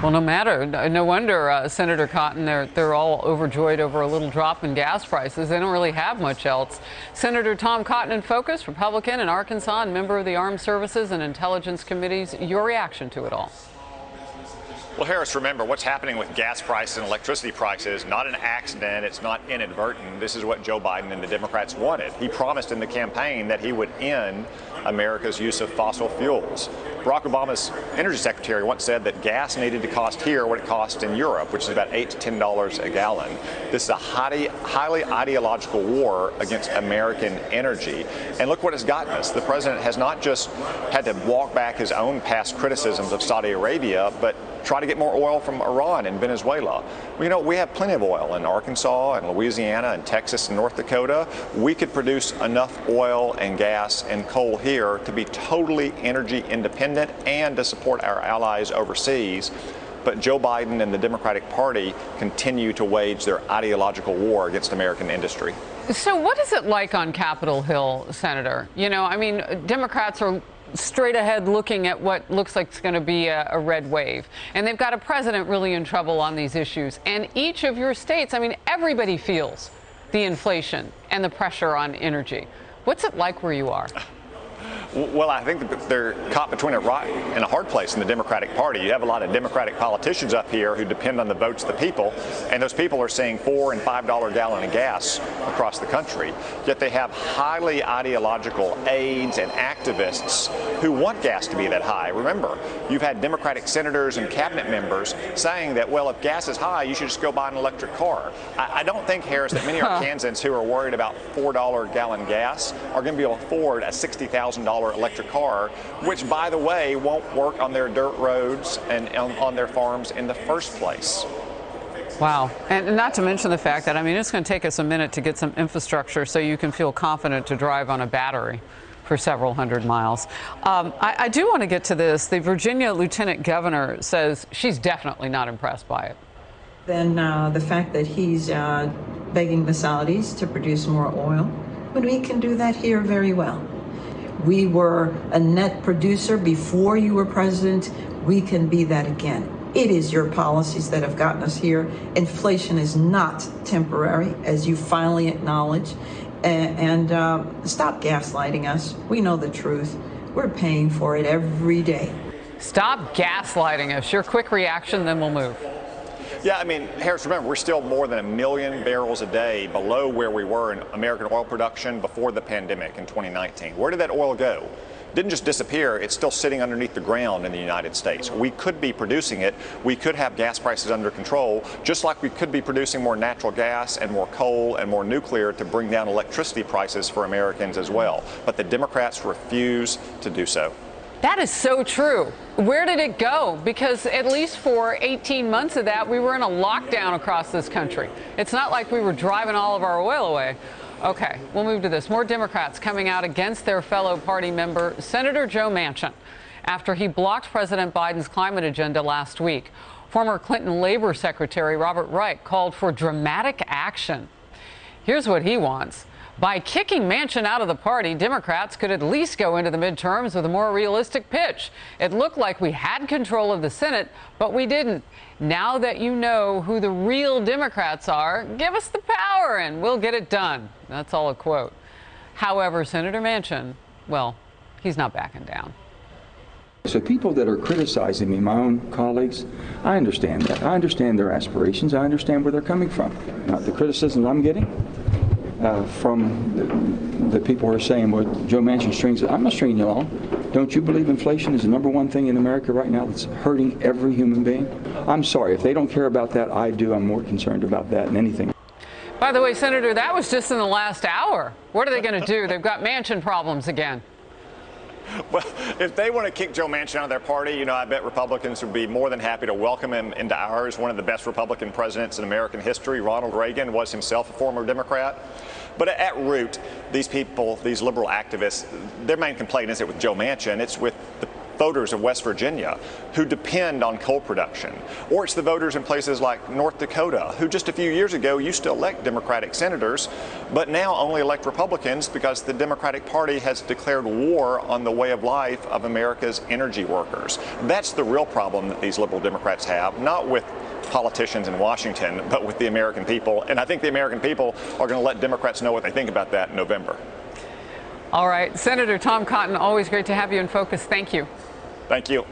Well, no matter. No wonder, Senator Cotton, they're all overjoyed over a little drop in gas prices. They don't really have much else. Senator Tom Cotton in Focus, Republican in Arkansas and member of the Armed Services and Intelligence Committees. Your reaction to it all? Well, Harris, remember, what's happening with gas prices and electricity prices, not an accident, it's not inadvertent. This is what Joe Biden and the Democrats wanted. He promised in the campaign that he would end America's use of fossil fuels. Barack Obama's energy secretary once said that gas needed to cost here what it costs in Europe, which is about $8 to $10 a gallon. This is a highly ideological war against American energy. And look what it's gotten us. The president has not just had to walk back his own past criticisms of Saudi Arabia, but try to get more oil from Iran and Venezuela. Well, you know, we have plenty of oil in Arkansas and Louisiana and Texas and North Dakota. We could produce enough oil and gas and coal here to be totally energy independent and to support our allies overseas. But Joe Biden and the Democratic Party continue to wage their ideological war against American industry. So what is it like on Capitol Hill, Senator? You know, I mean, Democrats are straight ahead looking at what looks like it's going to be a red wave. And they've got a president really in trouble on these issues. And each of your states, I mean, everybody feels the inflation and the pressure on energy. What's it like where you are? Well, I think they're caught between a rock and a hard place in the Democratic Party. You have a lot of Democratic politicians up here who depend on the votes of the people, and those people are seeing $4 and $5 a gallon of gas across the country. Yet they have highly ideological aides and activists who want gas to be that high. Remember, you've had Democratic senators and cabinet members saying that, well, if gas is high, you should just go buy an electric car. I don't think, Harris, that many Arkansans who are worried about $4 a gallon gas are going to be able to afford a $60,000 electric car, which, by the way, won't work on their dirt roads and on their farms in the first place. Wow. And not to mention the fact that, I mean, it's going to take us a minute to get some infrastructure so you can feel confident to drive on a battery for several hundred miles. I do want to get to this. The Virginia Lieutenant Governor says she's definitely not impressed by it. Then the fact that he's begging the Saudis to produce more oil, but we can do that here very well. We were a net producer before you were president. We can be that again. It is your policies that have gotten us here. Inflation is not temporary, as you finally acknowledge. And stop gaslighting us. We know the truth. We're paying for it every day. Stop gaslighting us. Your quick reaction, then we'll move. Yeah, I mean, Harris, remember, we're still more than 1 million barrels a day below where we were in American oil production before the pandemic in 2019. Where did that oil go? It didn't just disappear. It's still sitting underneath the ground in the United States. We could be producing it. We could have gas prices under control, just like we could be producing more natural gas and more coal and more nuclear to bring down electricity prices for Americans as well. But the Democrats refuse to do so. That is so true. Where did it go? Because at least for 18 months of that, we were in a lockdown across this country. It's not like we were driving all of our oil away. Okay, we'll move to this. More Democrats coming out against their fellow party member, Senator Joe Manchin, after he blocked President Biden's climate agenda last week. Former Clinton Labor Secretary Robert Reich called for dramatic action. Here's what he wants. By kicking Manchin out of the party, Democrats could at least go into the midterms with a more realistic pitch. It looked like we had control of the Senate, but we didn't. Now that you know who the real Democrats are, give us the power and we'll get it done. That's all a quote. However, Senator Manchin, well, he's not backing down. So people that are criticizing me, my own colleagues, I understand that. I understand their aspirations. I understand where they're coming from. The criticisms I'm getting from the people who are saying, well, Joe Manchin strings it. I'm not stringing you along. Don't you believe inflation is the #1 thing in America right now that's hurting every human being? I'm sorry. If they don't care about that, I do. I'm more concerned about that than anything. By the way, Senator, that was just in the last hour. What are they going to do? They've got Manchin problems again. Well, if they want to kick Joe Manchin out of their party, you know, I bet Republicans would be more than happy to welcome him into ours. One of the best Republican presidents in American history, Ronald Reagan, was himself a former Democrat. But at root, these people, these liberal activists, their main complaint isn't with Joe Manchin. It's with voters of West Virginia who depend on coal production. Or it's the voters in places like North Dakota who just a few years ago used to elect Democratic senators, but now only elect Republicans because the Democratic Party has declared war on the way of life of America's energy workers. That's the real problem that these liberal Democrats have, not with politicians in Washington, but with the American people. And I think the American people are going to let Democrats know what they think about that in November. All right. Senator Tom Cotton, always great to have you in focus. Thank you. Thank you.